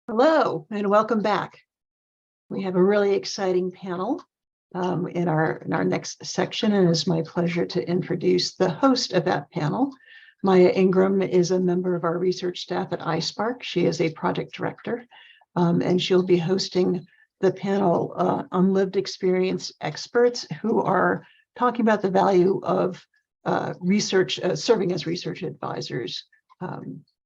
Hello and welcome back. We have a really exciting panel in our next section, and it's my pleasure to introduce the host of that panel. Maya Ingram is a member of our research staff at iSPARC. She is a project director, and she'll be hosting the panel on lived experience experts who are talking about the value of research, serving as research advisors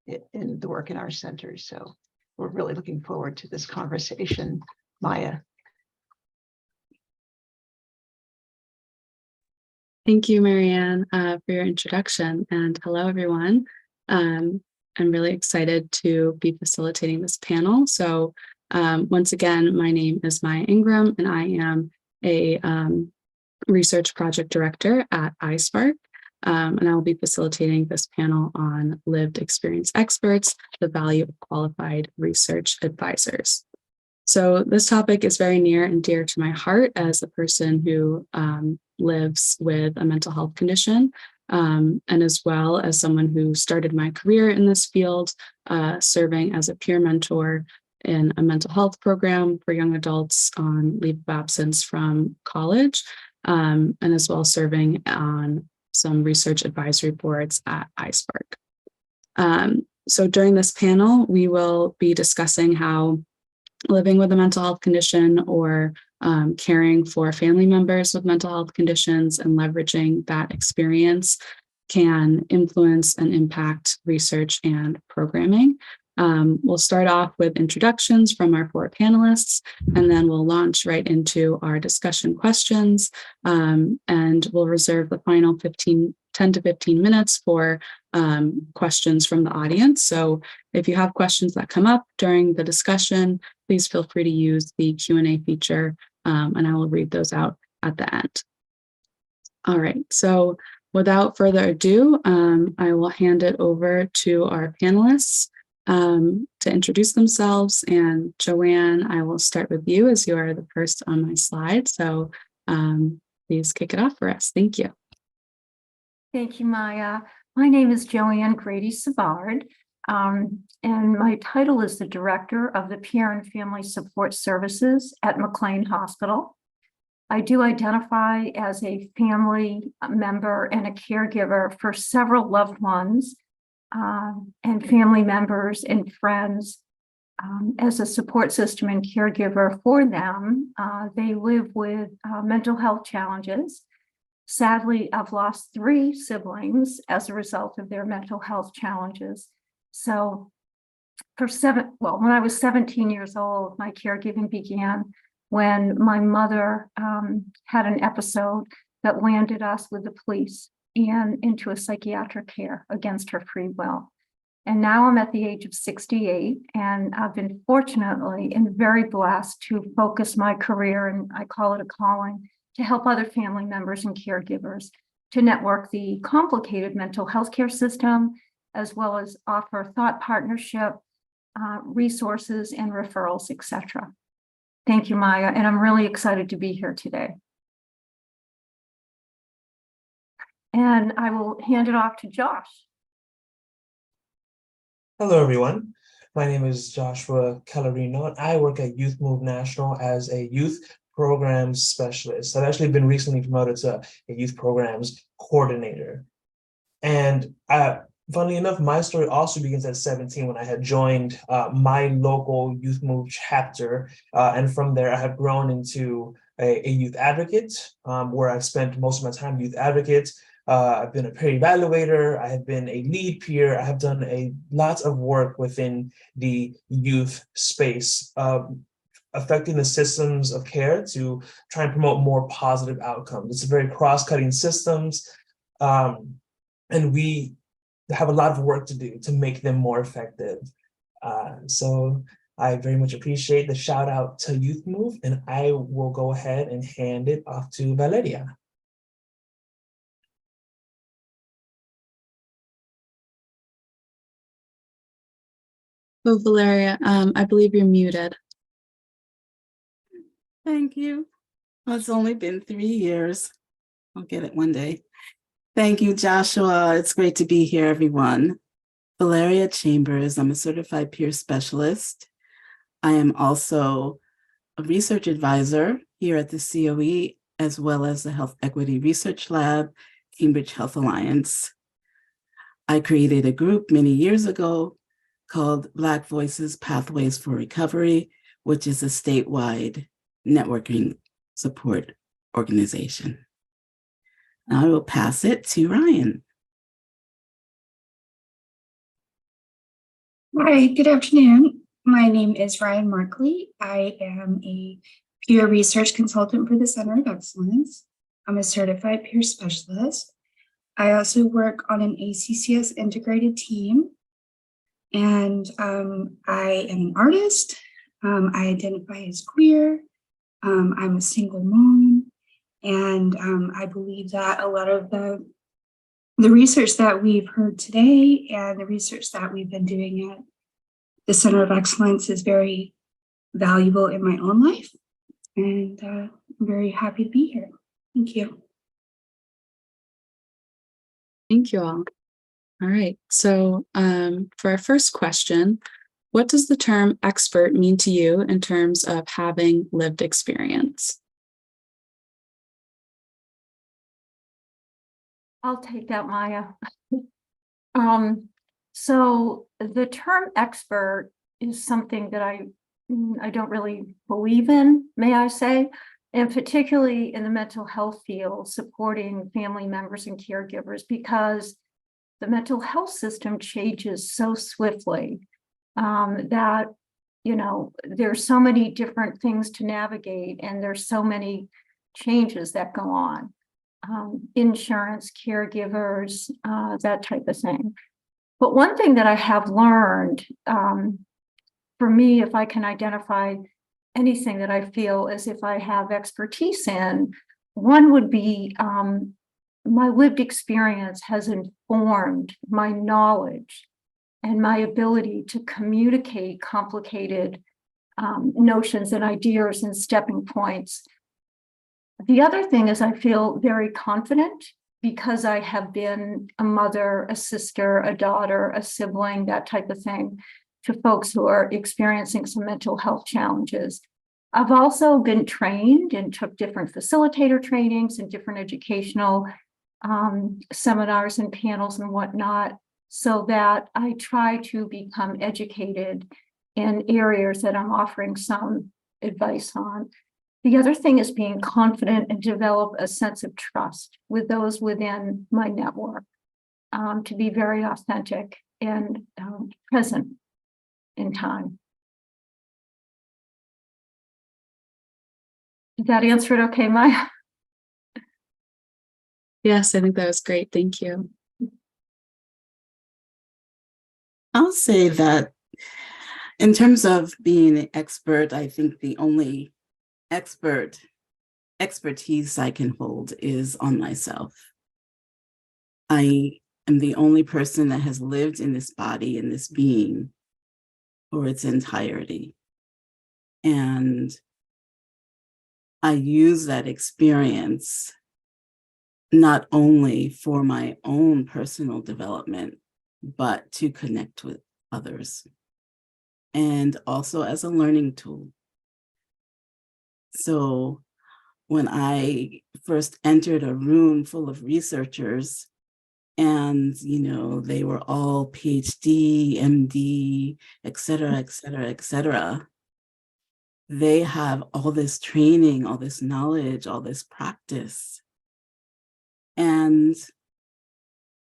in the work in our centers. So we're really looking forward to this conversation. Maya. Thank you, Maryann, for your introduction, and hello, everyone. I'm really excited to be facilitating this panel. So once again, my name is Maya Ingram, and I am a research project director at iSPARC. And I will be facilitating this panel on lived experience experts, the value of qualified research advisors. So this topic is very near and dear to my heart as a person who lives with a mental health condition, and as well as someone who started my career in this field, serving as a peer mentor in a mental health program for young adults on leave of absence from college, and as well serving on some research advisory boards at iSPARC. So during this panel, we will be discussing how living with a mental health condition or caring for family members with mental health conditions and leveraging that experience can influence and impact research and programming. We'll start off with introductions from our four panelists, and then we'll launch right into our discussion questions, and we'll reserve the final 10 to 15 minutes for questions from the audience. So if you have questions that come up during the discussion, please feel free to use the Q&A feature, and I will read those out at the end. All right, so without further ado, I will hand it over to our panelists to introduce themselves. And Joanne, I will start with you as you are the first on my slide. So please kick it off for us. Thank you. Thank you, Maya. My name is Joanne Grady-Savard, and my title is the Director of the Peer and Family Support Services at McLean Hospital. I do identify as a family member and a caregiver for several loved ones and family members and friends. As a support system and caregiver for them, they live with mental health challenges. Sadly, I've lost 3 siblings as a result of their mental health challenges. So when I was 17 years old, my caregiving began when my mother had an episode that landed us with the police and into a psychiatric care against her free will. And now I'm at the age of 68, and I've been fortunately and very blessed to focus my career, and I call it a calling, to help other family members and caregivers to network the complicated mental health care system, as well as offer thought partnership, resources and referrals, etc. Thank you, Maya, and I'm really excited to be here today. And I will hand it off to Josh. Hello, everyone. My name is Joshua Calorino, and I work at Youth Move National as a youth programs specialist. I've actually been recently promoted to a youth programs coordinator. And funnily enough, my story also begins at 17 when I had joined my local Youth Move chapter. And from there, I have grown into a youth advocate, where I've spent most of my time youth advocate. I've been a peer evaluator. I have been a lead peer. I have done lots of work within the youth space, affecting the systems of care to try and promote more positive outcomes. It's a very cross-cutting systems, and we have a lot of work to do to make them more effective. So I very much appreciate the shout out to Youth Move, and I will go ahead and hand it off to Valeria. Oh, Valeria, I believe you're muted. Thank you. Well, it's only been 3 years. I'll get it one day. Thank you, Joshua. It's great to be here, everyone. Valeria Chambers. I'm a certified peer specialist. I am also a research advisor here at the CoE, as well as the Health Equity Research Lab, Cambridge Health Alliance. I created a group many years ago called Black Voices Pathways for Recovery, which is a statewide networking support organization. Now I will pass it to Ryan. Hi, good afternoon. My name is Ryan Markley. I am a peer research consultant for the Center of Excellence. I'm a certified peer specialist. I also work on an ACCS integrated team, and I am an artist. I identify as queer. I'm a single mom, and I believe that a lot of the research that we've heard today and the research that we've been doing at the Center of Excellence is very valuable in my own life, and I'm very happy to be here. Thank you. Thank you all. All right. So for our first question, what does the term expert mean to you in terms of having lived experience? I'll take that, Maya. So the term expert is something that I don't really believe in, may I say, and particularly in the mental health field, supporting family members and caregivers, because the mental health system changes so swiftly that, you know, there's so many different things to navigate, and there's so many changes that go on. Insurance, caregivers, that type of thing. But one thing that I have learned, for me, if I can identify anything that I feel as if I have expertise in, one would be my lived experience has informed my knowledge and my ability to communicate complicated notions and ideas and stepping points. The other thing is I feel very confident because I have been a mother, a sister, a daughter, a sibling, that type of thing, to folks who are experiencing some mental health challenges. I've also been trained and took different facilitator trainings and different educational seminars and panels and whatnot, so that I try to become educated in areas that I'm offering some advice on. The other thing is being confident and develop a sense of trust with those within my network, to be very authentic and present in time. Did that answer it okay, Maya? Yes, I think that was great. Thank you. I'll say that in terms of being an expert, I think the only expertise I can hold is on myself. I am the only person that has lived in this body, in this being, for its entirety. And I use that experience not only for my own personal development, but to connect with others, and also as a learning tool. So when I first entered a room full of researchers, and, you know, they were all PhD, MD, et cetera, et cetera, et cetera, they have all this training, all this knowledge, all this practice. And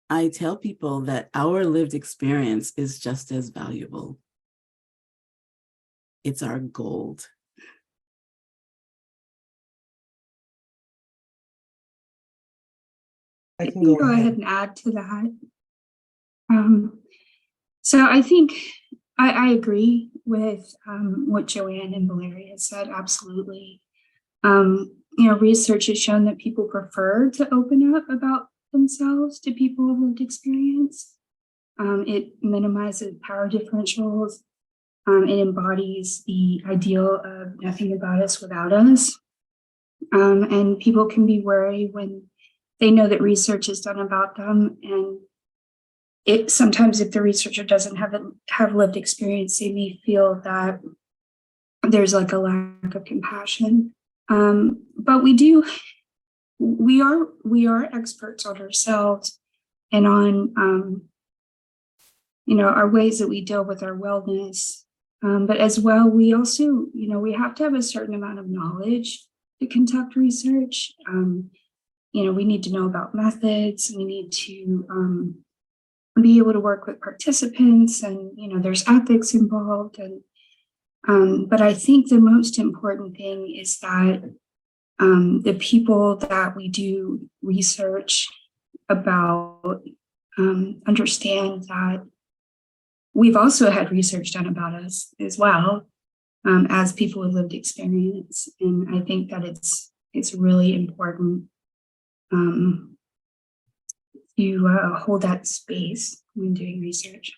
I tell people that our lived experience is just as valuable. It's our gold. I I can can go go ahead and add to that. So I think I agree with what Joanne and Valeria said, absolutely. You know, research has shown that people prefer to open up about themselves to people with lived experience. It minimizes power differentials. It embodies the ideal of nothing about us without us. And people can be wary when they know that research is done about them, and it sometimes, if the researcher doesn't have lived experience, they may feel that there's like a lack of compassion. But we are experts on ourselves and on, our ways that we deal with our wellness. But as well, we also, we have to have a certain amount of knowledge to conduct research. We need to know about methods. We need to be able to work with participants, and there's ethics involved. And but I think the most important thing is that the people that we do research about understand that we've also had research done about us as well, as people with lived experience. And I think that it's really important to hold that space when doing research.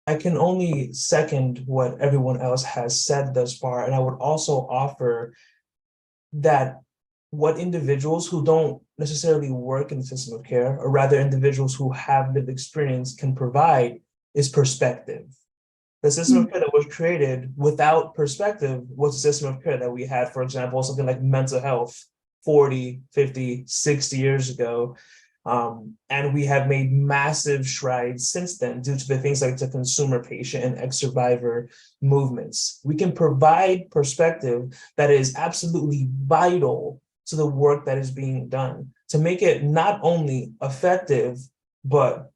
I can only second what everyone else has said thus far, and I would also offer that what individuals who don't necessarily work in the system of care, or rather individuals who have lived experience, can provide is perspective. The system of care that was created without perspective was a system of care that we had, for example, something like mental health 40, 50, 60 years ago. And we have made massive strides since then due to the things like the consumer patient and ex-survivor movements. We can provide perspective that is absolutely vital to the work that is being done to make it not only effective, but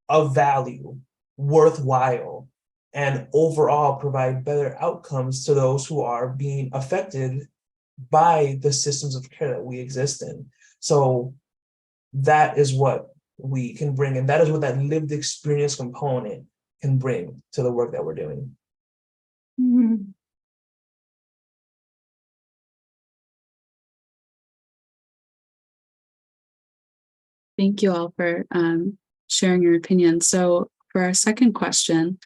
of value, worthwhile, and overall provide better outcomes to those who are being affected by the systems of care that we exist in. So that is what we can bring, and that is what that lived experience component can bring to the work that we're doing. Mhm. Thank you all for sharing your opinion. So for our second question,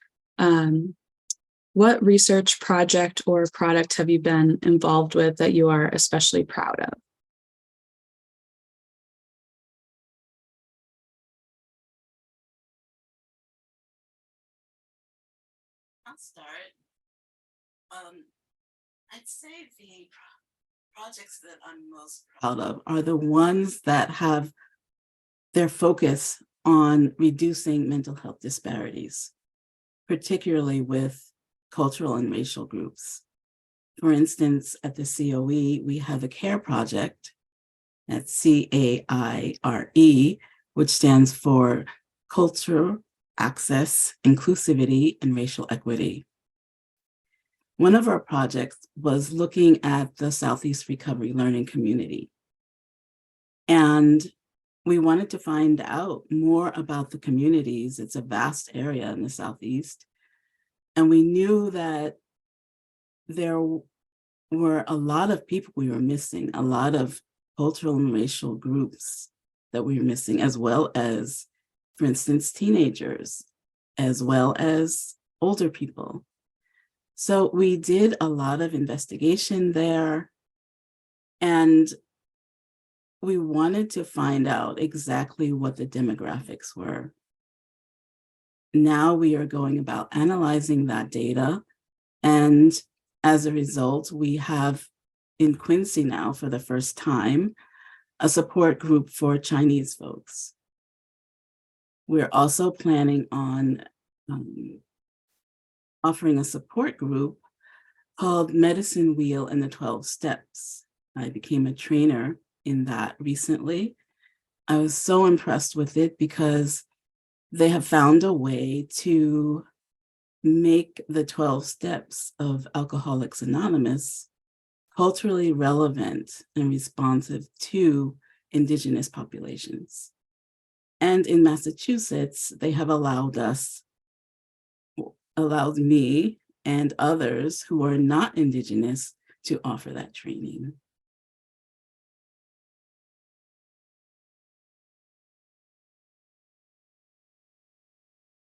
what research project or product have you been involved with that you are especially proud of? I'll start. I'd say the projects that I'm most proud of are the ones that have their focus on reducing mental health disparities, particularly with cultural and racial groups. For instance, at the CoE, we have a CARE project, that's CAIRE, which stands for Culture, Access, Inclusivity, and Racial Equity. One of our projects was looking at the Southeast Recovery Learning Community. And we wanted to find out more about the communities. It's a vast area in the Southeast. And we knew that there were a lot of people we were missing, a lot of cultural and racial groups that we were missing, as well as, for instance, teenagers, as well as older people. So we did a lot of investigation there, and we wanted to find out exactly what the demographics were. Now we are going about analyzing that data, and as a result, we have in Quincy now, for the first time, a support group for Chinese folks. We're also planning on offering a support group called Medicine Wheel and the 12 Steps. I became a trainer in that recently. I was so impressed with it because they have found a way to make the 12 steps of Alcoholics Anonymous culturally relevant and responsive to Indigenous populations. And in Massachusetts, they have allowed me and others who are not Indigenous to offer that training.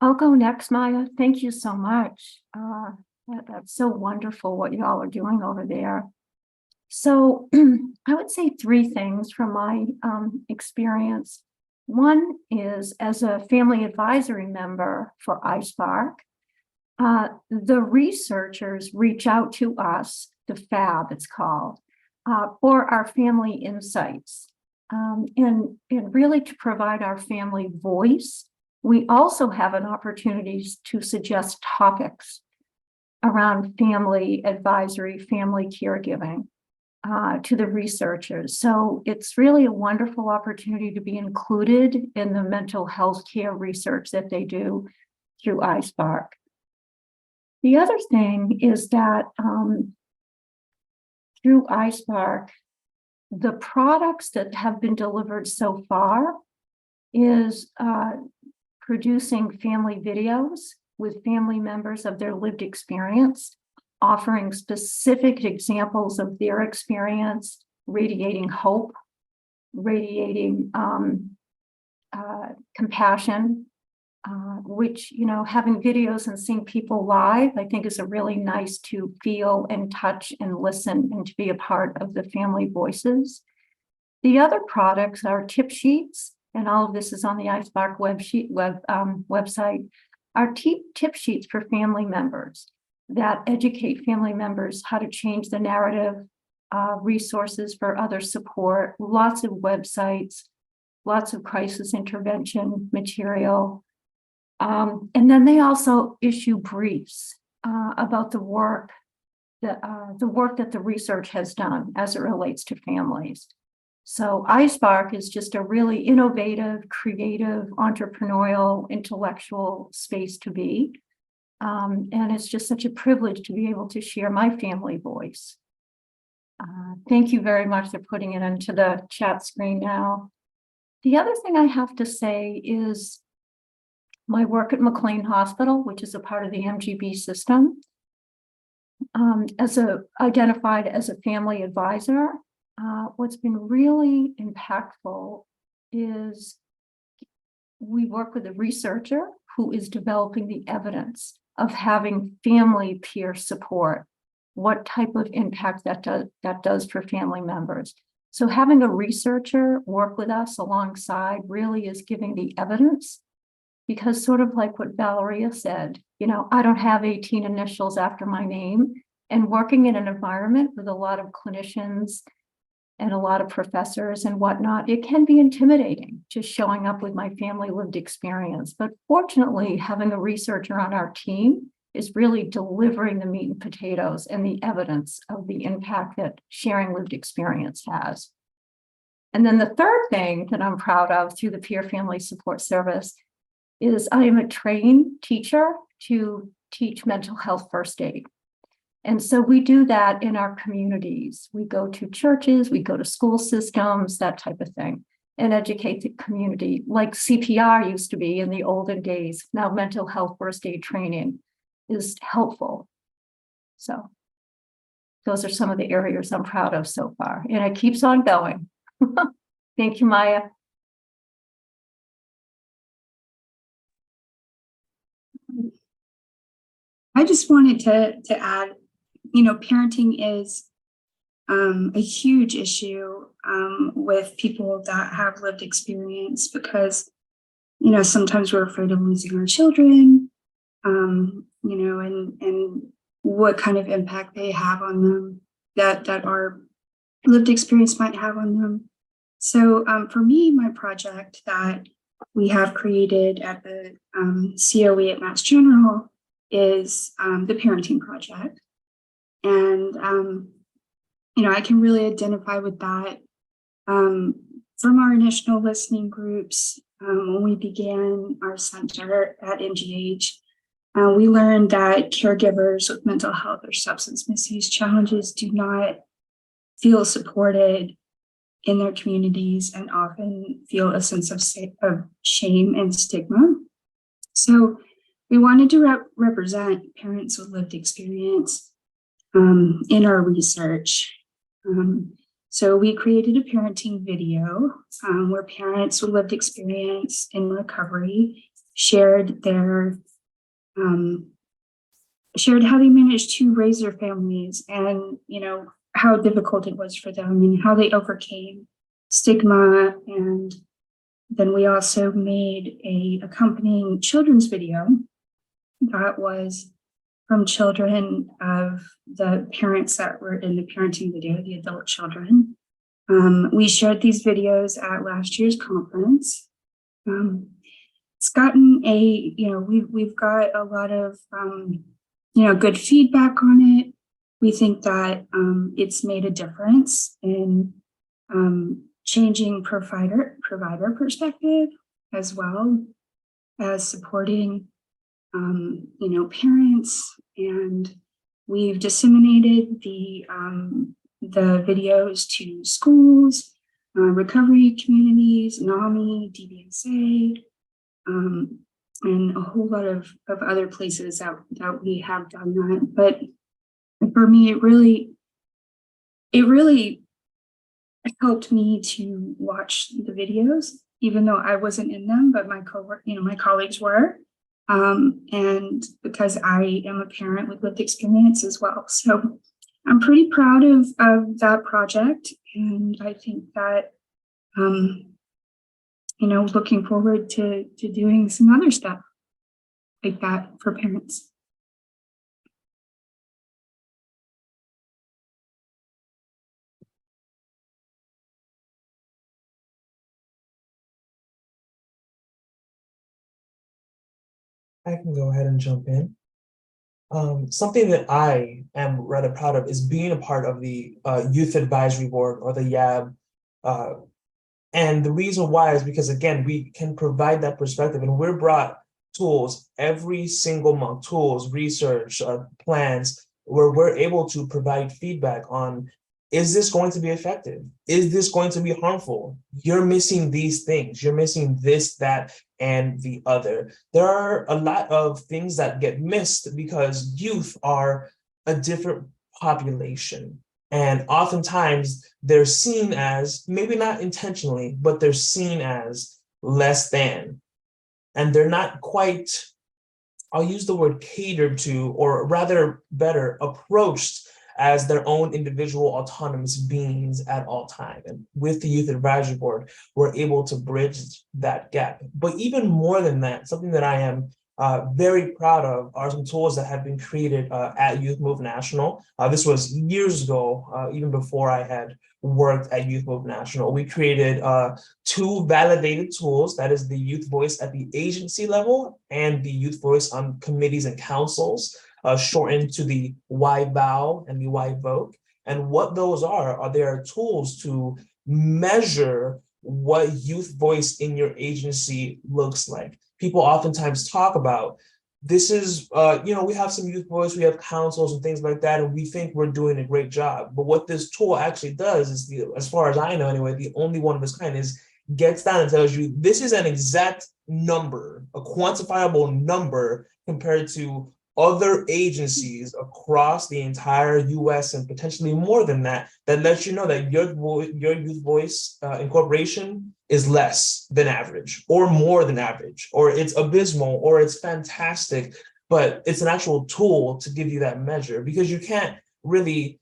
I'll go next, Maya. Thank you so much. That's so wonderful what y'all are doing over there. So I would say three things from my experience. One is as a family advisory member for iSPARC, the researchers reach out to us, the FAB it's called, for our family insights, and really to provide our family voice. We also have an opportunity to suggest topics around family advisory, family caregiving to the researchers. So it's really a wonderful opportunity to be included in the mental health care research that they do through iSPARC. The other thing is that through iSPARC, the products that have been delivered so far is producing family videos with family members of their lived experience, offering specific examples of their experience, radiating hope, radiating compassion, which, you know, having videos and seeing people live, I think is a really nice to feel and touch and listen and to be a part of the family voices. The other products are tip sheets, and all of this is on the iSPARC website, are tip sheets for family members that educate family members how to change the narrative, resources for other support, lots of websites, lots of crisis intervention material. And then they also issue briefs about the work that the research has done as it relates to families. So iSPARC is just a really innovative, creative, entrepreneurial, intellectual space to be. And it's just such a privilege to be able to share my family voice. Thank you very much for putting it into the chat screen now. The other thing I have to say is my work at McLean Hospital, which is a part of the MGB system, identified as a family advisor. What's been really impactful is we work with a researcher who is developing the evidence of having family peer support, what type of impact that does for family members. So having a researcher work with us alongside really is giving the evidence, because sort of like what Valeria said, you know, I don't have 18 initials after my name, and working in an environment with a lot of clinicians and a lot of professors and whatnot, it can be intimidating just showing up with my family lived experience. But fortunately, having a researcher on our team is really delivering the meat and potatoes and the evidence of the impact that sharing lived experience has. And then the third thing that I'm proud of through the Peer Family Support Service is I am a trained teacher to teach mental health first aid. And so we do that in our communities. We go to churches, we go to school systems, that type of thing, and educate the community like CPR used to be in the olden days. Now mental health first aid training is helpful. So those are some of the areas I'm proud of so far, and it keeps on going. Thank you, Maya. I just wanted to add, you know, parenting is a huge issue with people that have lived experience, because, you know, sometimes we're afraid of losing our children, you know, and what kind of impact they have on them, that our lived experience might have on them. So for me, my project that we have created at the CoE at Mass General is the parenting project. And, you know, I can really identify with that from our initial listening groups. When we began our center at MGH, we learned that caregivers with mental health or substance misuse challenges do not feel supported in their communities and often feel a sense of shame and stigma. So we wanted to represent parents with lived experience in our research. So we created a parenting video where parents with lived experience in recovery shared how they managed to raise their families, and, you know, how difficult it was for them and how they overcame stigma and Then we also made a accompanying children's video that was from children of the parents that were in the parenting video, the adult children. We shared these videos at last year's conference. It's gotten we've got a lot of, good feedback on it. We think that it's made a difference in changing provider perspective, as well as supporting, parents. And we've disseminated the videos to schools, recovery communities, NAMI, DBSA, and a whole lot of other places that we have done that. But for me, it really helped me to watch the videos, even though I wasn't in them, but my colleagues were. And because I am a parent with lived experience as well. So I'm pretty proud of that project. And I think that, looking forward to doing some other stuff like that for parents. I can go ahead and jump in. Something that I am rather proud of is being a part of the Youth Advisory Board, or the YAB. And the reason why is because, again, we can provide that perspective, and we're brought tools every single month, tools, research, plans, where we're able to provide feedback on, is this going to be effective? Is this going to be harmful? You're missing these things. You're missing this, that, and the other. There are a lot of things that get missed because youth are a different population. And oftentimes they're seen as, maybe not intentionally, but they're seen as less than. And they're not quite, I'll use the word catered to, or rather better, approached as their own individual autonomous beings at all time. And with the Youth Advisory Board, we're able to bridge that gap. But even more than that, something that I am very proud of are some tools that have been created at Youth Move National. This was years ago, even before I had worked at Youth Move National. We created 2 validated tools, that is the youth voice at the agency level and the youth voice on committees and councils, shortened to the YVOW and the YVOC. And what those are they are tools to measure what youth voice in your agency looks like. People oftentimes talk about, this is, we have some youth voice, we have councils and things like that, and we think we're doing a great job. But what this tool actually does is, as far as I know anyway, the only one of its kind, is gets down and tells you, this is an exact number, a quantifiable number compared to other agencies across the entire US and potentially more than that, that lets you know that your youth voice incorporation is less than average, or more than average, or it's abysmal, or it's fantastic. But it's an actual tool to give you that measure, because you can't really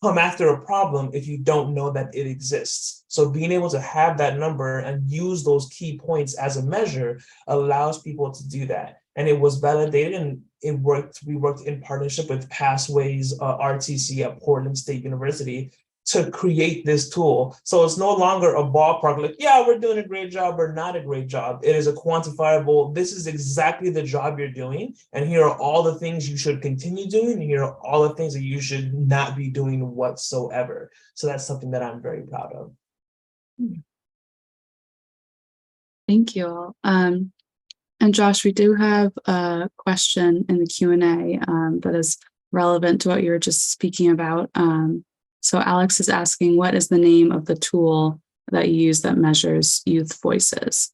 come after a problem if you don't know that it exists. So being able to have that number and use those key points as a measure allows people to do that. And it was validated, and it worked. We worked in partnership with Pathways RTC at Portland State University to create this tool. So it's no longer a ballpark, like, yeah, we're doing a great job or not a great job. It is a quantifiable, this is exactly the job you're doing, and here are all the things you should continue doing, and here are all the things that you should not be doing whatsoever. So that's something that I'm very proud of. Thank you. And Josh, we do have a question in the Q&A that is relevant to what you were just speaking about. So Alex is asking, what is the name of the tool that you use that measures youth voices?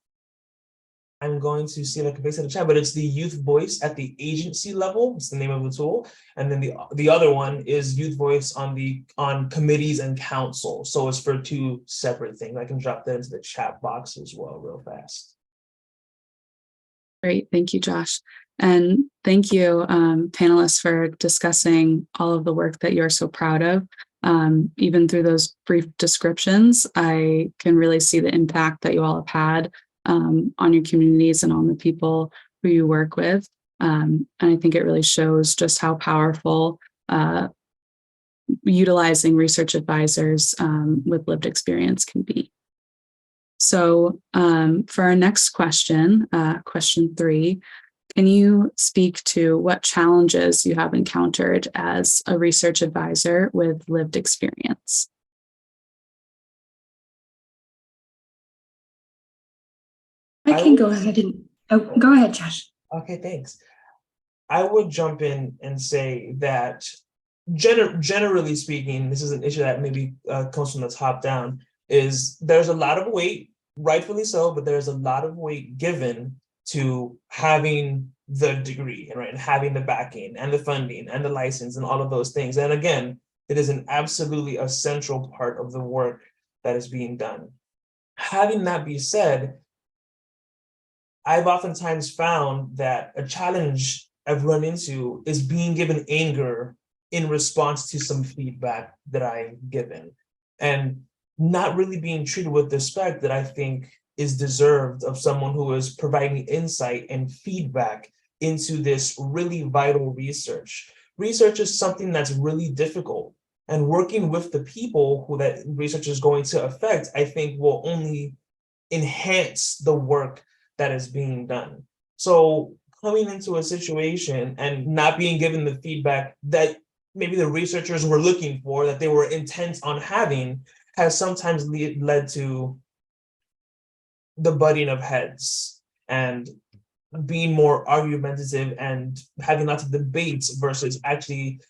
I'm going to see if I can paste it in the chat, but it's the youth voice at the agency level. It's the name of the tool. And then the other one is youth voice on committees and councils. So it's for 2 separate things. I can drop that into the chat box as well real fast. Great. Thank you, Josh. And thank you, panelists, for discussing all of the work that you're so proud of. Even through those brief descriptions, I can really see the impact that you all have had on your communities and on the people who you work with. And I think it really shows just how powerful utilizing research advisors with lived experience can be. So for our next question, question 3, can you speak to what challenges you have encountered as a research advisor with lived experience? I can go ahead and, go ahead, Josh. Okay, thanks. I would jump in and say that generally speaking, this is an issue that maybe comes from the top down, is there's a lot of weight, rightfully so, but there's a lot of weight given to having the degree, right, and having the backing and the funding and the license and all of those things. And again, it is an absolutely essential part of the work that is being done. Having that be said, I've oftentimes found that a challenge I've run into is being given anger in response to some feedback that I've given, and not really being treated with the respect that I think is deserved of someone who is providing insight and feedback into this really vital research. Research is something that's really difficult, and working with the people who that research is going to affect, I think, will only enhance the work that is being done. So coming into a situation and not being given the feedback that maybe the researchers were looking for, that they were intent on having, has sometimes led to the butting of heads and being more argumentative and having lots of debates versus actually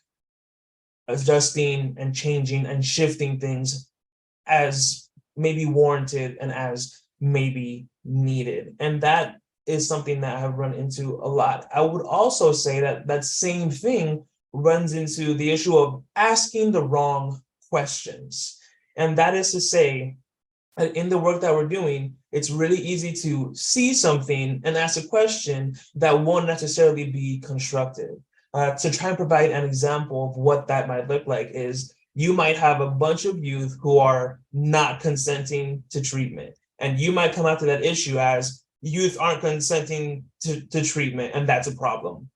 adjusting and changing and shifting things as maybe warranted and as maybe needed. And that is something that I have run into a lot. I would also say that that same thing runs into the issue of asking the wrong questions. And that is to say, in the work that we're doing, it's really easy to see something and ask a question that won't necessarily be constructive. To try and provide an example of what that might look like is, you might have a bunch of youth who are not consenting to treatment. And you might come out to that issue as youth aren't consenting to treatment, and that's a problem.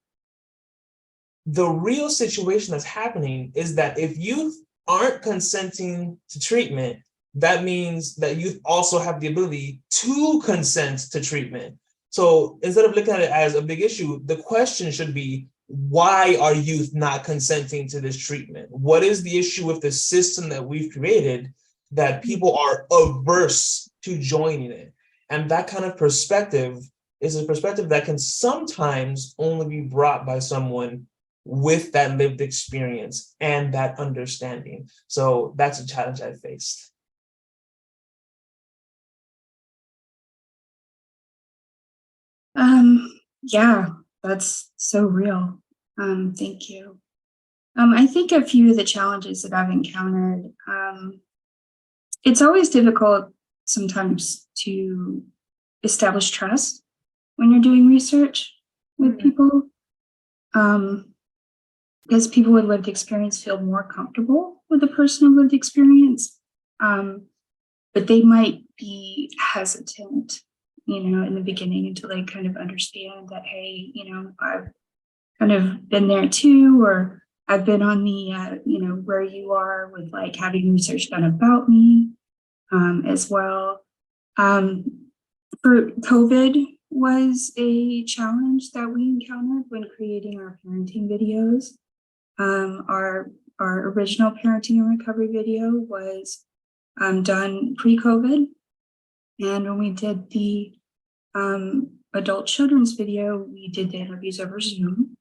The real situation that's happening is that if youth aren't consenting to treatment, that means that youth also have the ability to consent to treatment. So instead of looking at it as a big issue, the question should be, why are youth not consenting to this treatment? What is the issue with the system that we've created that people are averse to joining it? And that kind of perspective is a perspective that can sometimes only be brought by someone with that lived experience and that understanding. So that's a challenge I faced. Yeah, that's so real. Thank you. I think a few of the challenges that I've encountered, it's always difficult sometimes to establish trust when you're doing research with people, because people with lived experience feel more comfortable with a person with lived experience, but they might be hesitant, in the beginning until they kind of understand that, hey, I've kind of been there too, or I've been on the, where you are with like having research done about me as well. For COVID was a challenge that we encountered when creating our parenting videos. Our original parenting and recovery video was done pre-COVID. And when we did the adult children's video, we did the interviews over Zoom.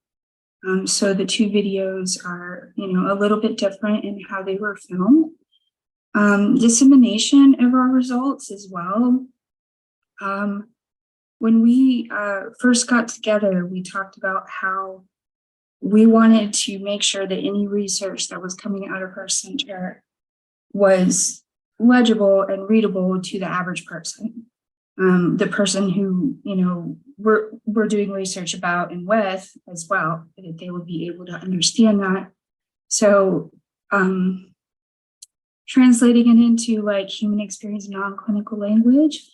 So the two videos are, a little bit different in how they were filmed. Dissemination of our results as well. When we first got together, we talked about how we wanted to make sure that any research that was coming out of our center was legible and readable to the average person. The person who, we're doing research about and with as well, that they would be able to understand that. So translating it into like human experience non-clinical language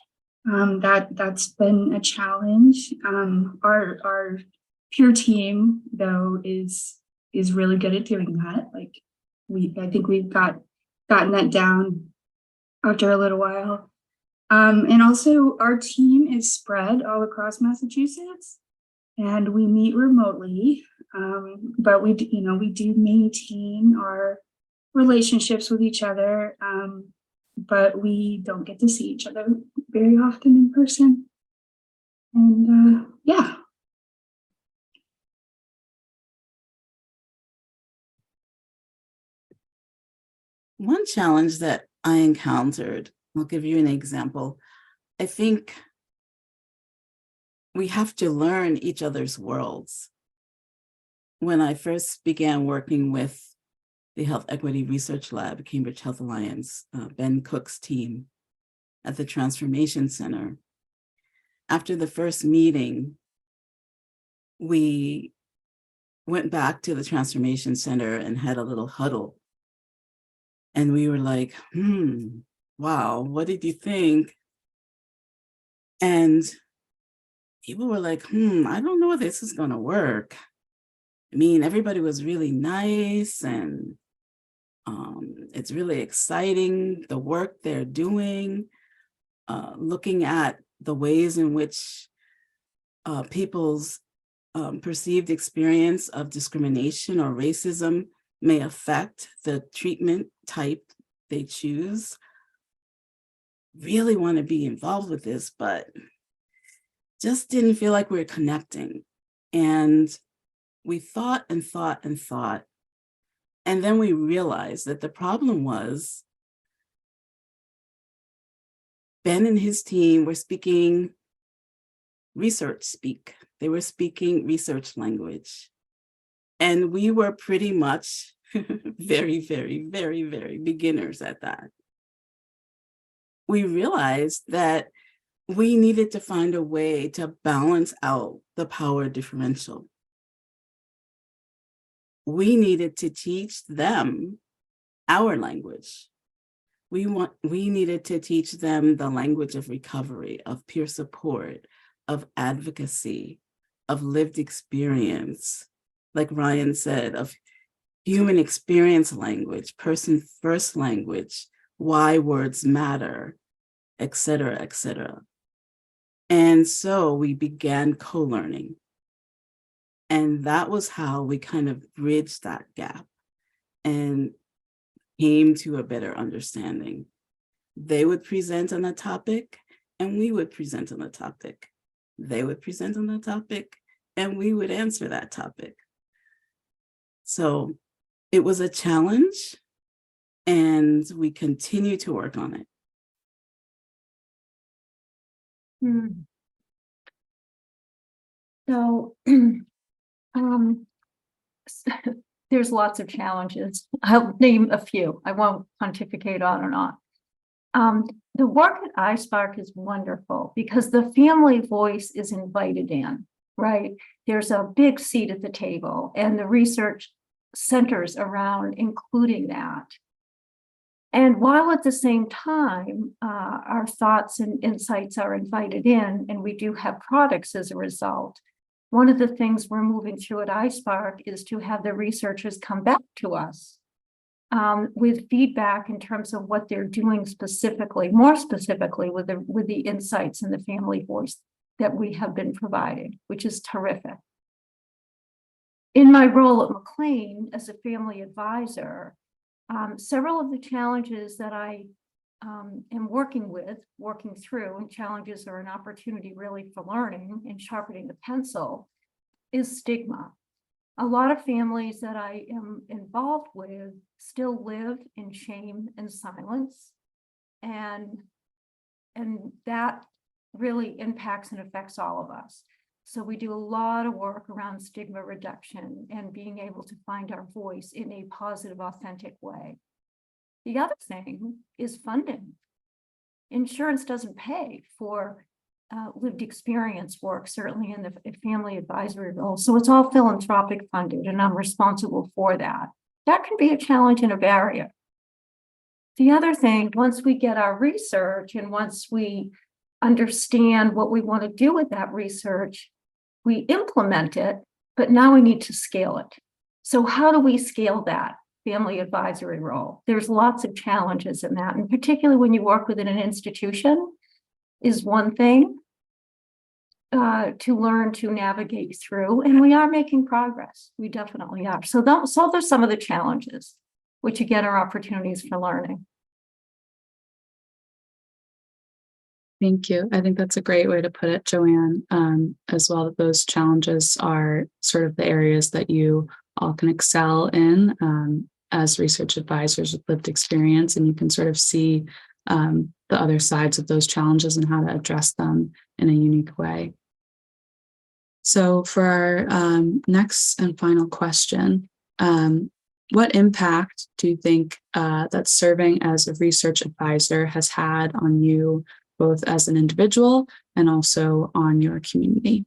That's been a challenge. Our peer team though is really good at doing that. Like I think we've gotten that down after a little while. And also our team is spread all across Massachusetts, and we meet remotely. But we do maintain our relationships with each other. But we don't get to see each other very often in person. And yeah. One challenge that I encountered, I'll give you an example. I think we have to learn each other's worlds. When I first began working with the Health Equity Research Lab, Cambridge Health Alliance, Ben Cook's team at the Transformation Center, after the first meeting, we went back to the Transformation Center and had a little huddle. And we were like, wow, what did you think? And people were like, I don't know if this is going to work. I mean, everybody was really nice, and it's really exciting, the work they're doing, looking at the ways in which people's perceived experience of discrimination or racism may affect the treatment type they choose. Really want to be involved with this, but just didn't feel like we were connecting. And we thought and thought and thought. And then we realized that the problem was Ben and his team were speaking research speak. They were speaking research language. And we were pretty much very, very, very, very beginners at that. We realized that we needed to find a way to balance out the power differential. We needed to teach them our language. We needed to teach them the language of recovery, of peer support, of advocacy, of lived experience, like Ryan said, of human experience language, person first language, why words matter, et cetera, et cetera. And so we began co-learning. And that was how we kind of bridged that gap and came to a better understanding. They would present on a topic and we would present on a topic. They would present on a topic and we would answer that topic. So it was a challenge and we continue to work on it. So there's lots of challenges. I'll name a few. I won't pontificate on and on. The work at iSPARC is wonderful because the family voice is invited in, right? There's a big seat at the table and the research centers around including that. And while at the same time, our thoughts and insights are invited in, and we do have products as a result, one of the things we're moving through at iSPARC is to have the researchers come back to us with feedback in terms of what they're doing specifically, more specifically with the insights and the family voice that we have been provided, which is terrific. In my role at McLean as a family advisor, several of the challenges that I am working through, and challenges are an opportunity really for learning and sharpening the pencil, is stigma. A lot of families that I am involved with still live in shame and silence, and that really impacts and affects all of us. So we do a lot of work around stigma reduction and being able to find our voice in a positive, authentic way. The other thing is funding. Insurance doesn't pay for lived experience work, certainly in the family advisory role. So it's all philanthropic funded, and I'm responsible for that. That can be a challenge and a barrier. The other thing, once we get our research and once we understand what we want to do with that research, we implement it, but now we need to scale it. So how do we scale that family advisory role? There's lots of challenges in that, and particularly when you work within an institution is one thing to learn to navigate through, and we are making progress. We definitely are. So those are some of the challenges, which again are opportunities for learning. Thank you. I think that's a great way to put it, Joanne, as well, that those challenges are sort of the areas that you all can excel in as research advisors with lived experience, and you can sort of see the other sides of those challenges and how to address them in a unique way. So for our next and final question, what impact do you think that serving as a research advisor has had on you, both as an individual and also on your community?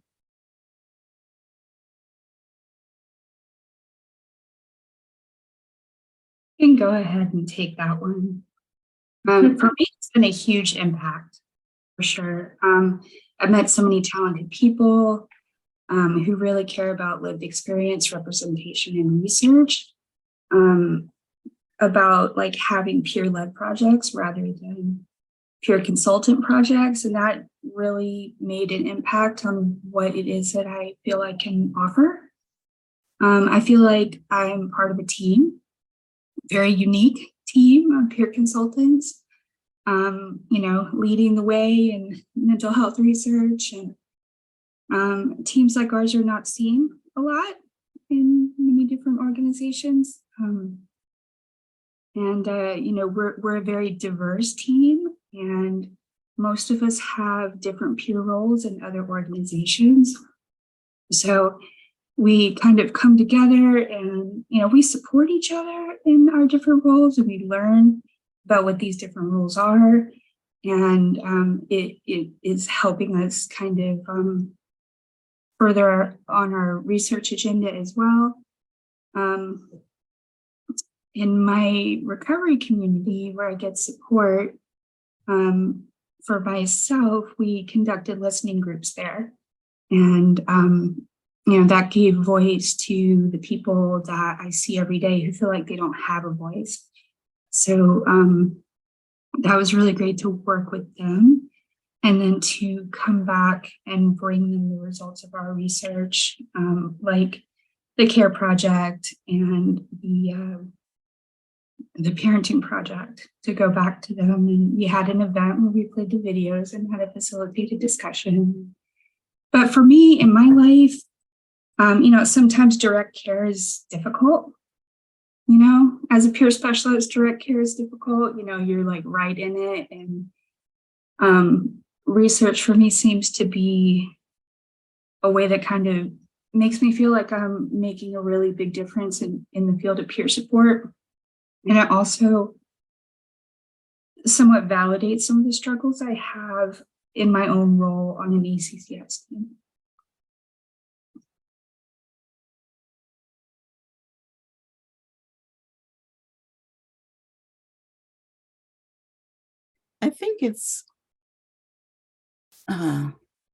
I can go ahead and take that one. For me, it's been a huge impact, for sure. I've met so many talented people who really care about lived experience, representation, and research, about like having peer-led projects rather than peer consultant projects. And that really made an impact on what it is that I feel I can offer. I feel like I'm part of a team, very unique team of peer consultants, leading the way in mental health research, and teams like ours are not seen a lot in many different organizations. We're a very diverse team, and most of us have different peer roles in other organizations. So we kind of come together and, we support each other in our different roles, and we learn about what these different roles are. And it is helping us kind of further on our research agenda as well. In my recovery community where I get support, for myself, we conducted listening groups there. And that gave voice to the people that I see every day who feel like they don't have a voice. So that was really great to work with them, and then to come back and bring them the results of our research, like the CARE project and the parenting project, to go back to them. And we had an event where we played the videos and had a facilitated discussion. But for me in my life, sometimes direct care is difficult. As a peer specialist, direct care is difficult. You're like right in it. And research for me seems to be a way that kind of makes me feel like I'm making a really big difference in the field of peer support. And it also somewhat validates some of the struggles I have in my own role on an ACCS team. I think it's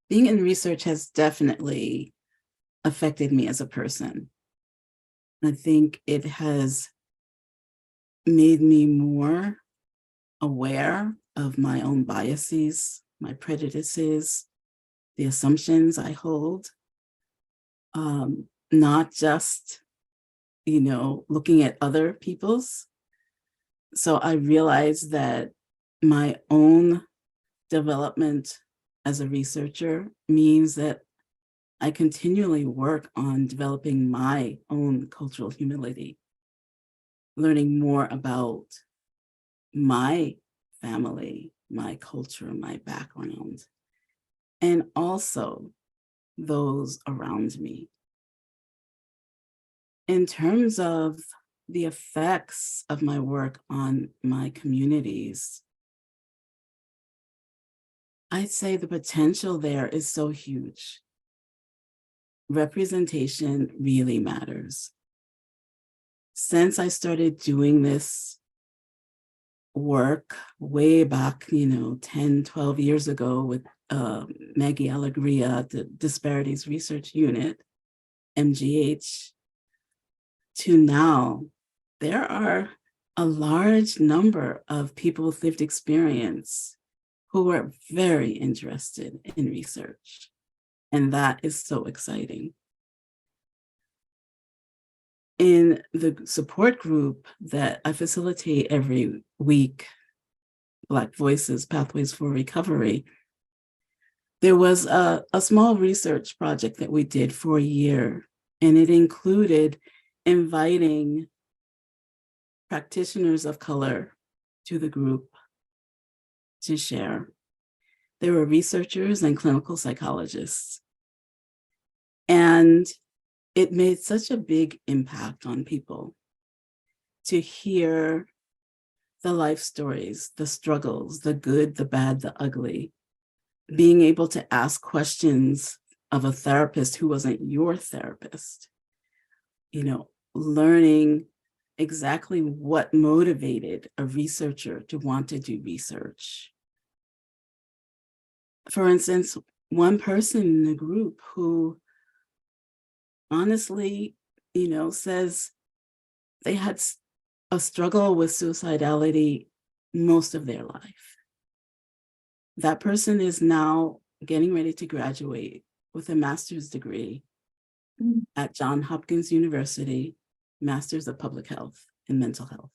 being in research has definitely affected me as a person. I think it has made me more aware of my own biases, my prejudices, the assumptions I hold, not just, looking at other people's. So I realized that my own development as a researcher means that I continually work on developing my own cultural humility, learning more about my family, my culture, my background, and also those around me. In terms of the effects of my work on my communities, I'd say the potential there is so huge. Representation really matters. Since I started doing this work way back, 10, 12 years ago with Maggie Alegria at the Disparities Research Unit, MGH, to now, there are a large number of people with lived experience who are very interested in research. And that is so exciting. In the support group that I facilitate every week, Black Voices, Pathways for Recovery, there was a small research project that we did for a year, and it included inviting practitioners of color to the group to share. There were researchers and clinical psychologists. And it made such a big impact on people to hear the life stories, the struggles, the good, the bad, the ugly, being able to ask questions of a therapist who wasn't your therapist, learning exactly what motivated a researcher to want to do research. For instance, one person in the group who honestly, says they had a struggle with suicidality most of their life. That person is now getting ready to graduate with a master's degree at Johns Hopkins University, Masters of Public Health and Mental Health.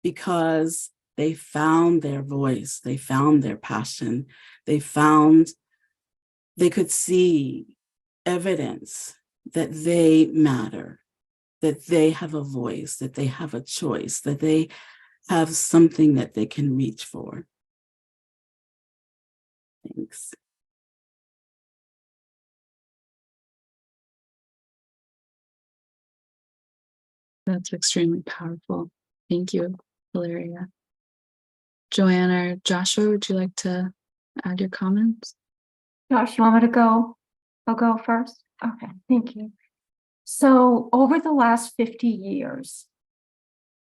Because they found their voice, they found their passion, they could see evidence that they matter, that they have a voice, that they have a choice, that they have something that they can reach for. Thanks. That's extremely powerful. Thank you, Valeria. Joanne or Joshua, would you like to add your comments? Josh, you want me to go? I'll go first. Okay, thank you. So over the last 50 years,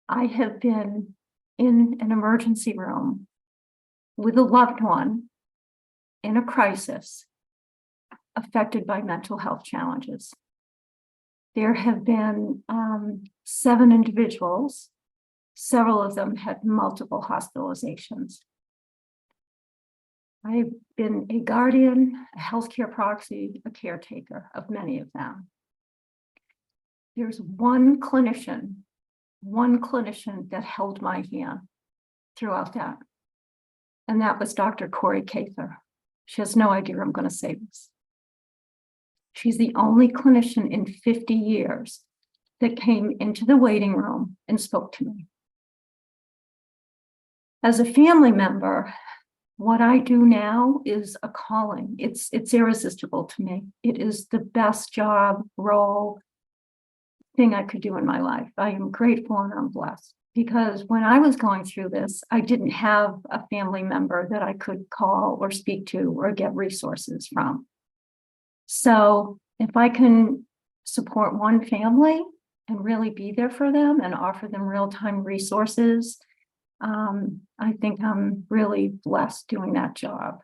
I have been in an emergency room with a loved one in a crisis affected by mental health challenges. There have been 7 individuals. Several of them had multiple hospitalizations. I've been a guardian, a healthcare proxy, a caretaker of many of them. There's one clinician that held my hand throughout that. And that was Dr. Cori Cather. She has no idea I'm going to say this. She's the only clinician in 50 years that came into the waiting room and spoke to me. As a family member, what I do now is a calling. It's irresistible to me. It is the best job, role, thing I could do in my life. I am grateful and I'm blessed because when I was going through this, I didn't have a family member that I could call or speak to or get resources from. So if I can support one family and really be there for them and offer them real-time resources, I think I'm really blessed doing that job.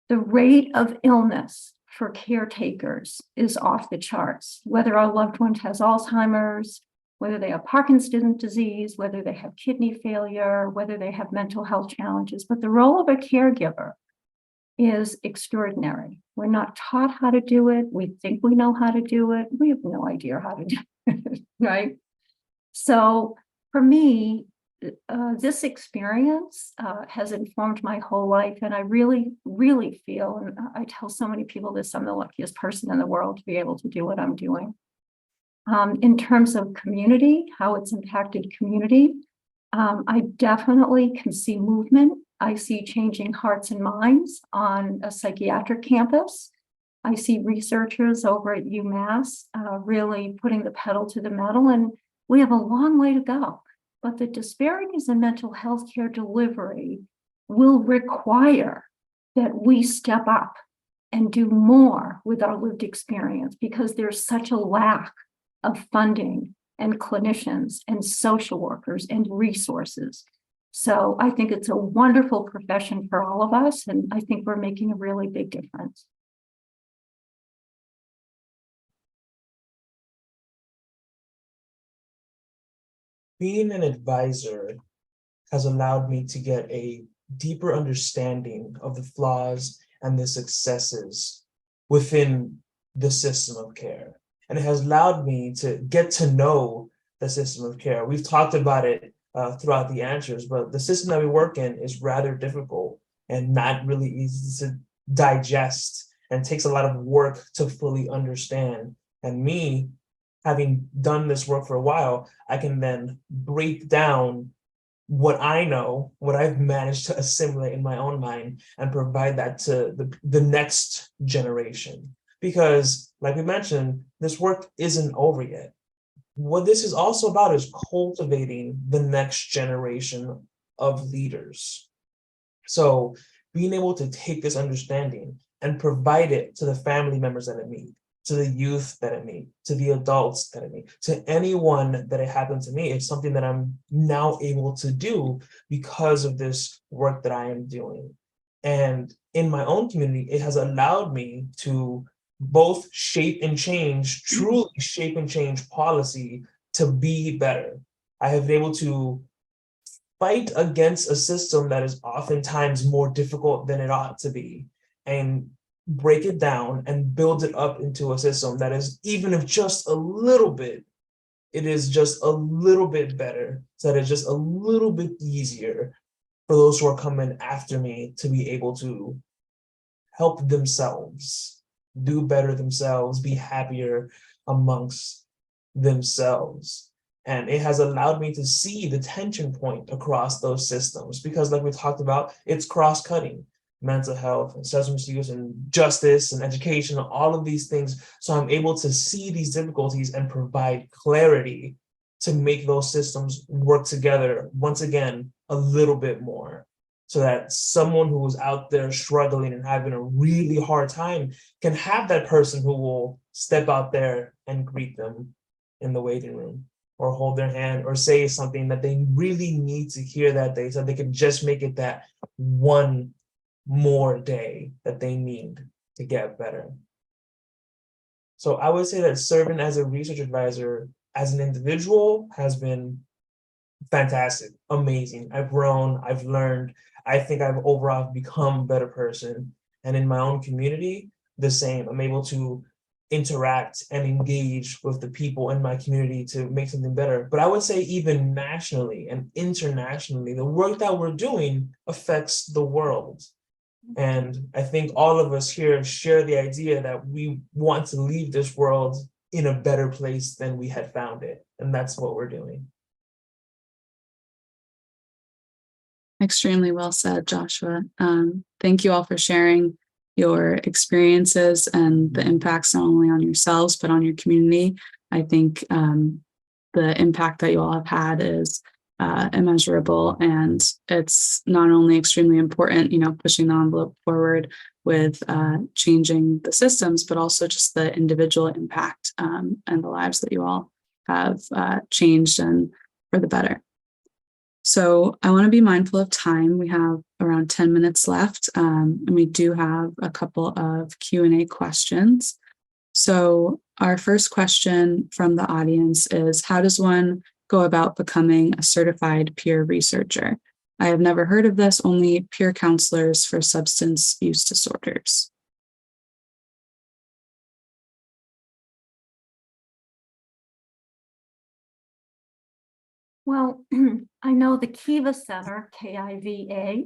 The rate of illness for caretakers is off the charts, whether our loved one has Alzheimer's, whether they have Parkinson's disease, whether they have kidney failure, whether they have mental health challenges. But the role of a caregiver is extraordinary. We're not taught how to do it. We think we know how to do it. We have no idea how to do it, right? So for me, this experience has informed my whole life. And I really, really feel, and I tell so many people this, I'm the luckiest person in the world to be able to do what I'm doing. In terms of community, how it's impacted community, I definitely can see movement. I see changing hearts and minds on a psychiatric campus. I see researchers over at UMass really putting the pedal to the metal, and we have a long way to go. But the disparities in mental health care delivery will require that we step up and do more with our lived experience because there's such a lack of funding and clinicians and social workers and resources. So I think it's a wonderful profession for all of us, and I think we're making a really big difference. Being an advisor has allowed me to get a deeper understanding of the flaws and the successes within the system of care. And it has allowed me to get to know the system of care. We've talked about it throughout the answers, but the system that we work in is rather difficult and not really easy to digest, and takes a lot of work to fully understand. And me, having done this work for a while, I can then break down what I know, what I've managed to assimilate in my own mind, and provide that to the next generation. Because, like we mentioned, this work isn't over yet. What this is also about is cultivating the next generation of leaders. So being able to take this understanding and provide it to the family members that I meet, to the youth that I meet, to the adults that I meet, to anyone that it happened to me, it's something that I'm now able to do because of this work that I am doing. And in my own community, it has allowed me to both shape and change, truly shape and change policy to be better. I have been able to fight against a system that is oftentimes more difficult than it ought to be, and break it down and build it up into a system that is, even if just a little bit, it is just a little bit better, so that it's just a little bit easier for those who are coming after me to be able to help themselves, do better themselves, be happier amongst themselves. And it has allowed me to see the tension point across those systems, because like we talked about, it's cross-cutting. Mental health and substance use and justice and education, all of these things. So I'm able to see these difficulties and provide clarity to make those systems work together, once again, a little bit more, so that someone who's out there struggling and having a really hard time can have that person who will step out there and greet them in the waiting room, or hold their hand, or say something that they really need to hear that day, so they can just make it that one more day that they need to get better. So I would say that serving as a research advisor as an individual has been fantastic, amazing. I've grown, I've learned, I think I've overall become a better person. And in my own community, the same. I'm able to interact and engage with the people in my community to make something better. But I would say even nationally and internationally, the work that we're doing affects the world. And I think all of us here share the idea that we want to leave this world in a better place than we had found it. And that's what we're doing. Extremely well said, Joshua. Thank you all for sharing your experiences and the impacts not only on yourselves, but on your community. I think the impact that you all have had is immeasurable, and it's not only extremely important, pushing the envelope forward with changing the systems, but also just the individual impact and the lives that you all have changed and for the better. So I want to be mindful of time. We have around 10 minutes left, and we do have a couple of Q&A questions. So our first question from the audience is, how does one go about becoming a certified peer researcher? I have never heard of this, only peer counselors for substance use disorders. Well, I know the Kiva Center, KIVA,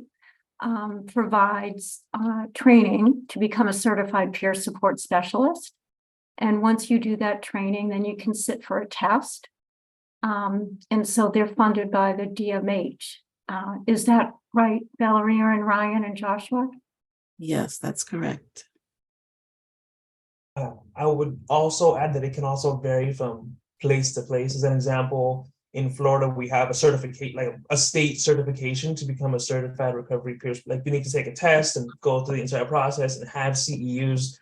provides training to become a certified peer support specialist. And once you do that training, then you can sit for a test. And so they're funded by the DMH. Is that right, Valeria and Ryan and Joshua? Yes, that's correct. I would also add that it can also vary from place to place. As an example, in Florida, we have a certificate, like a state certification to become a certified recovery peer. Like you need to take a test and go through the entire process and have CEUs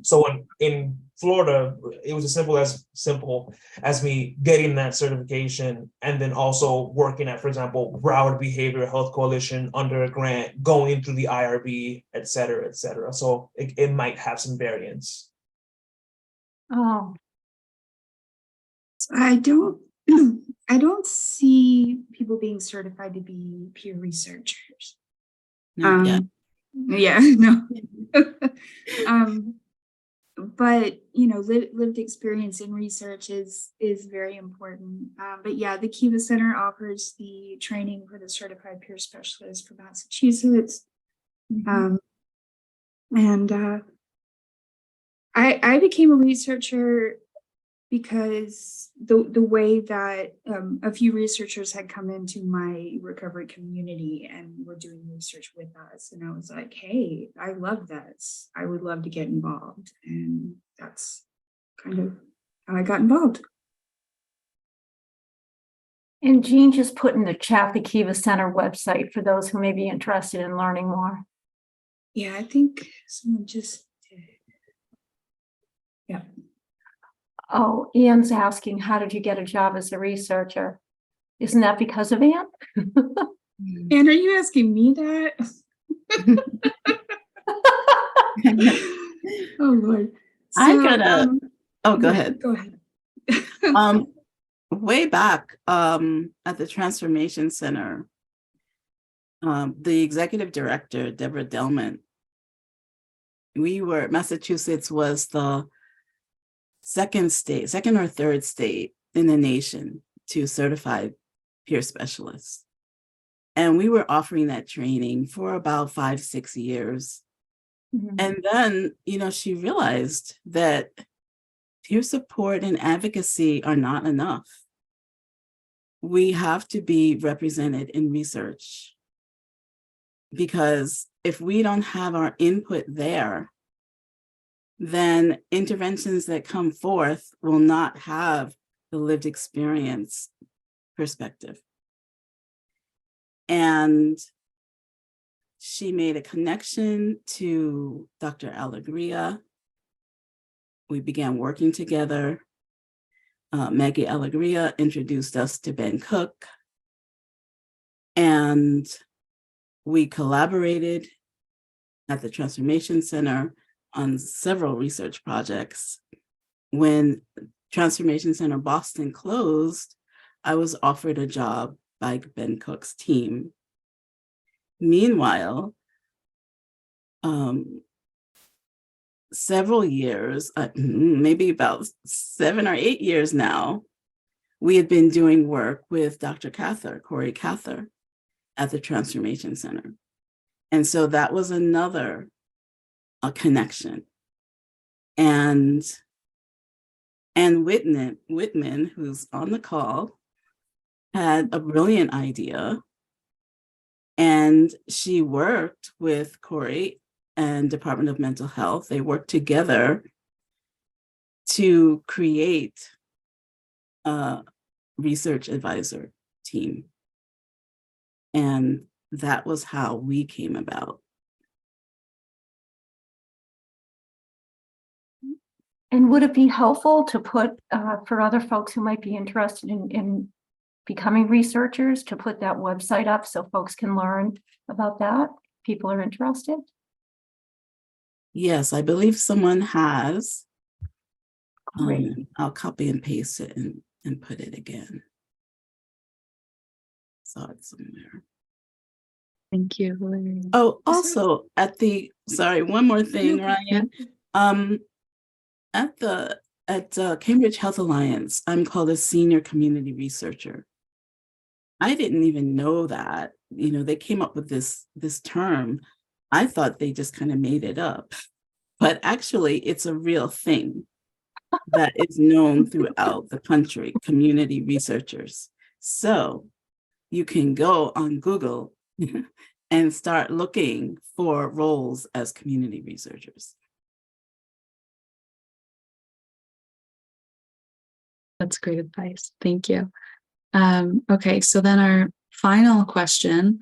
So in Florida, it was as simple as me getting that certification and then also working at, for example, Broward Behavioral Health Coalition under a grant, going through the IRB, et cetera, et cetera. So it might have some variance. Oh, I don't I don't see people being certified to be peer researchers. Not yet. Yeah, no. But you know, lived experience in research is very important. But yeah, the Kiva Center offers the training for the certified peer specialist for Massachusetts. And I became a researcher because the way that a few researchers had come into my recovery community and were doing research with us. And I was like, hey, I love this. I would love to get involved. And that's kind of how I got involved. and Jean just put in the chat the Kiva Center website for those who may be interested in learning more. Yeah, I think someone just did. Yeah. Oh, Ian's asking, how did you get a job as a researcher? Isn't that because of Ann? And are you asking me that? Oh Lord. I gotta. Oh, go ahead. Go ahead. Way back at the Transformation Center, the executive director, Deborah Delman, Massachusetts was the second or third state in the nation to certify peer specialists. And we were offering that training for about 5-6 years. And then, she realized that peer support and advocacy are not enough. We have to be represented in research, because if we don't have our input there, then interventions that come forth will not have the lived experience perspective. And she made a connection to Dr. Alegria. We began working together. Maggie Alegria introduced us to Ben Cook, and we collaborated at the Transformation Center on several research projects. When Transformation Center Boston closed, I was offered a job by Ben Cook's team. Meanwhile, several years, maybe about 7 or 8 years now, we had been doing work with Dr. Cather, Cori Cather, at the Transformation Center. And so that was another connection. And Whitman, who's on the call, had a brilliant idea. And she worked with Cori and Department of Mental Health. They worked together to create a research advisor team. And that was how we came about. And would it be helpful to put, for other folks who might be interested in becoming researchers, to put that website up so folks can learn about that? People are interested? Yes, I believe someone has. Great. I'll copy and paste it and put it again. Saw it somewhere. Thank you, Valeria. Oh, also one more thing, Maryann. At Cambridge Health Alliance, I'm called a senior community researcher. I didn't even know that. They came up with this term. I thought they just kind of made it up, but actually it's a real thing that is known throughout the country, community researchers. So you can go on Google and start looking for roles as community researchers. That's great advice. Thank you. Okay, so then our final question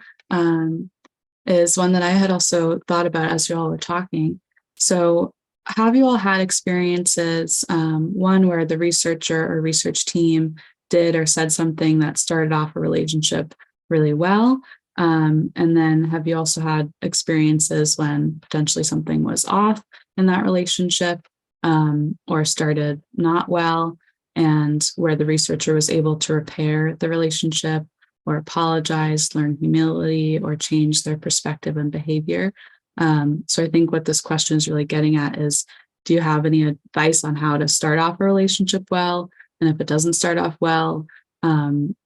is one that I had also thought about as you all were talking. So have you all had experiences, one where the researcher or research team did or said something that started off a relationship really well? And then have you also had experiences when potentially something was off in that relationship, or started not well, and where the researcher was able to repair the relationship or apologize, learn humility, or change their perspective and behavior? So I think what this question is really getting at is, do you have any advice on how to start off a relationship well? And if it doesn't start off well,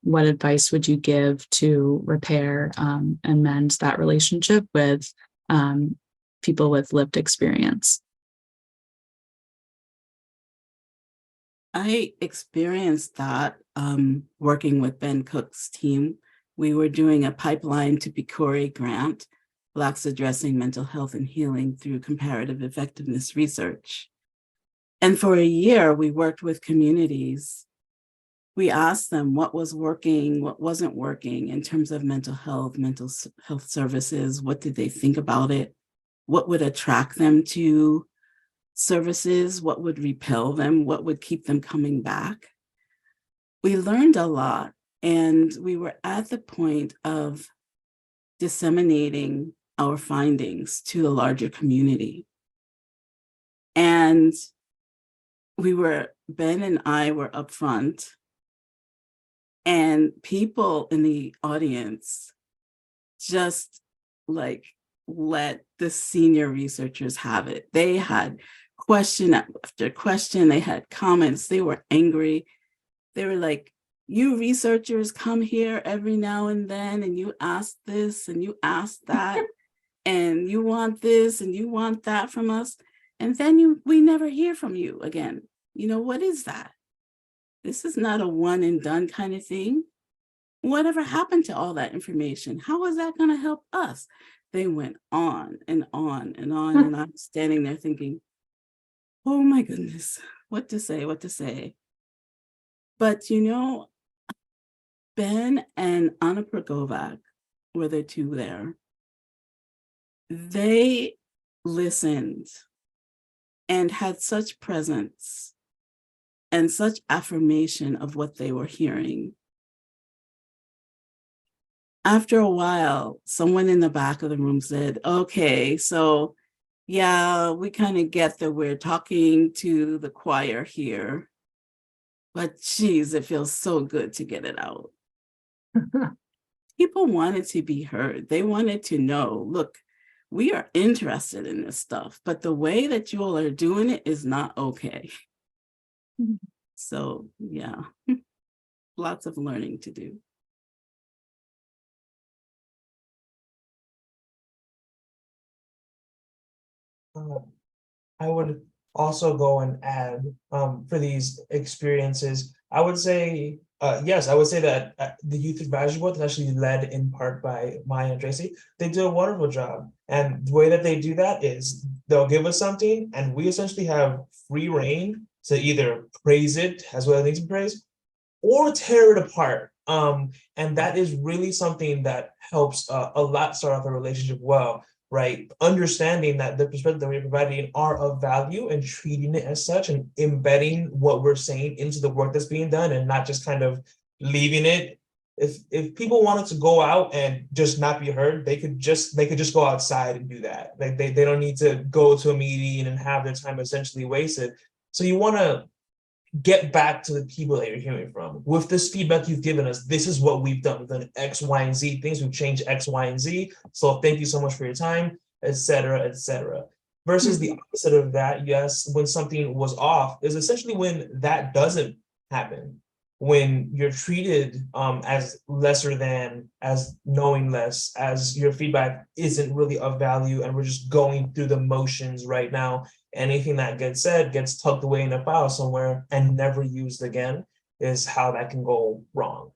what advice would you give to repair and mend that relationship with people with lived experience? I experienced that working with Ben Cook's team. We were doing a pipeline to Cori grant, Blacks Addressing Mental Health and Healing Through Comparative Effectiveness Research. And for a year, we worked with communities. We asked them what was working, what wasn't working in terms of mental health services. What did they think about it? What would attract them to services? What would repel them? What would keep them coming back? We learned a lot, and we were at the point of disseminating our findings to the larger community. And Ben and I were up front, and people in the audience just let the senior researchers have it. They had question after question, they had comments, they were angry. They were like, you researchers come here every now and then, and you ask this and you ask that, and you want this and you want that from us, and then we never hear from you again. What is that? This is not a one and done kind of thing. Whatever happened to all that information? How is that going to help us? They went on and on and on, and I'm standing there thinking, oh my goodness, what to say. But Ben and Anna Progovac were the two there. They listened and had such presence and such affirmation of what they were hearing. After a while, someone in the back of the room said, okay, so yeah, we kind of get that we're talking to the choir here, but geez, it feels so good to get it out. People wanted to be heard. They wanted to know, look, we are interested in this stuff, but the way that you all are doing it is not okay. So yeah, lots of learning to do. I would also go and add for these experiences, I would say, yes, I would say that the Youth Advisory Board is actually led in part by Maryann and Tracy. They do a wonderful job. And the way that they do that is they'll give us something and we essentially have free reign to either praise it as well as needs to praise or tear it apart. And that is really something that helps a lot start off a relationship well. Right, understanding that the perspective that we're providing are of value and treating it as such and embedding what we're saying into the work that's being done and not just kind of leaving it. If people wanted to go out and just not be heard, they could just go outside and do that. Like they don't need to go to a meeting and have their time essentially wasted. So you want to get back to the people that you're hearing from. With this feedback you've given us, this is what we've done. We've done X, Y, and Z things. We've changed X, Y, and Z. So thank you so much for your time, etc., etc. Versus the opposite of that, yes, when something was off, is essentially when that doesn't happen. When you're treated as lesser than, as knowing less, as your feedback isn't really of value, and we're just going through the motions right now. Anything that gets said gets tucked away in a file somewhere and never used again, is how that can go wrong.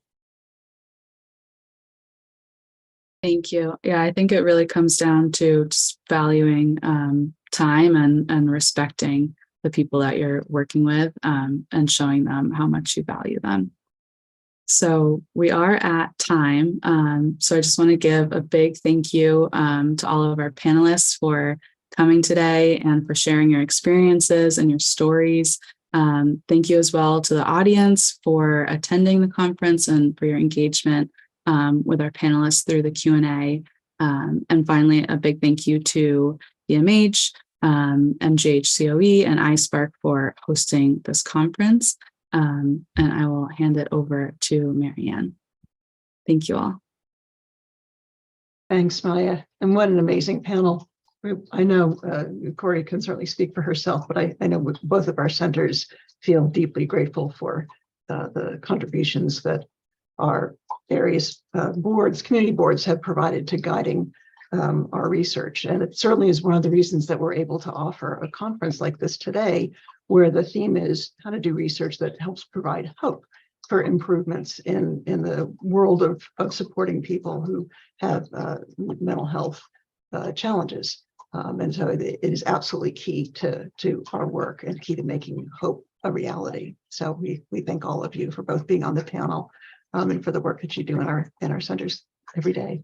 Thank you. Yeah, I think it really comes down to just valuing time and respecting the people that you're working with, and showing them how much you value them. So we are at time. So I just want to give a big thank you to all of our panelists for coming today and for sharing your experiences and your stories. Thank you as well to the audience for attending the conference and for your engagement with our panelists through the Q&A. And finally, a big thank you to DMH, MGH CoE, and iSPARC for hosting this conference. And I will hand it over to Maryann. Thank you all. Thanks, Maya. And what an amazing panel. I know Cori can certainly speak for herself, but I know both of our centers feel deeply grateful for the contributions that our various boards, community boards, have provided to guiding our research. And it certainly is one of the reasons that we're able to offer a conference like this today, where the theme is how to do research that helps provide hope for improvements in the world of supporting people who have mental health challenges. And so it is absolutely key to our work and key to making hope a reality. So we thank all of you for both being on the panel and for the work that you do in our centers every day.